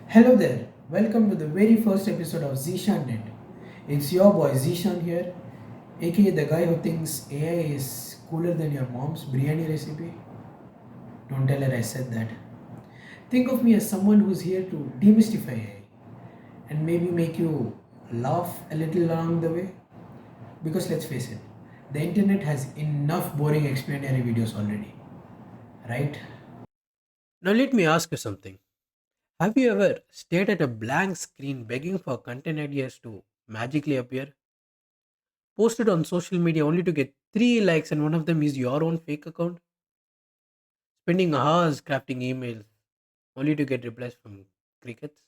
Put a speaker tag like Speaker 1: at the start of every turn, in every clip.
Speaker 1: Hello there, welcome to the very first episode of Zishan Net. It's your boy Zishan here, aka the guy who thinks AI is cooler than your mom's biryani recipe. Don't tell her I said that. Think of me as someone who's here to demystify AI and maybe make you laugh a little along the way. Because let's face it, the internet has enough boring explanatory videos already, right?
Speaker 2: Now, let me ask you something. Have you ever stared at a blank screen begging for content ideas to magically appear? Posted on social media only to get 3 likes, and one of them is your own fake account? Spending hours crafting emails only to get replies from crickets?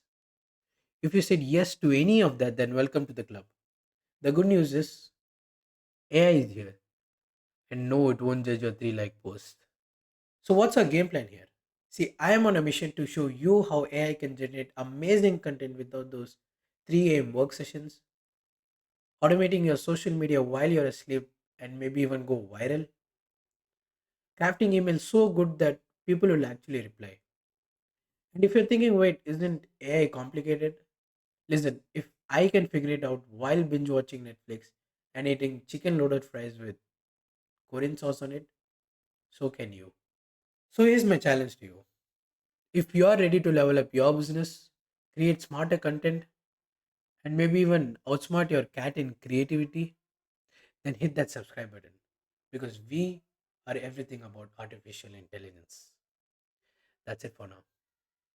Speaker 2: If you said yes to any of that, then welcome to the club. The good news is AI is here, and no, it won't judge your 3 like post. So, what's our game plan here? See, I am on a mission to show you how AI can generate amazing content without those 3 a.m. work sessions, automating your social media while you're asleep, and maybe even go viral, crafting emails so good that people will actually reply. And if you're thinking, wait, isn't AI complicated? Listen, if I can figure it out while binge watching Netflix and eating chicken loaded fries with Korean sauce on it, so can you. So here's my challenge to you. If you are ready to level up your business, create smarter content, and maybe even outsmart your cat in creativity, then hit that subscribe button because we are everything about artificial intelligence. That's it for now.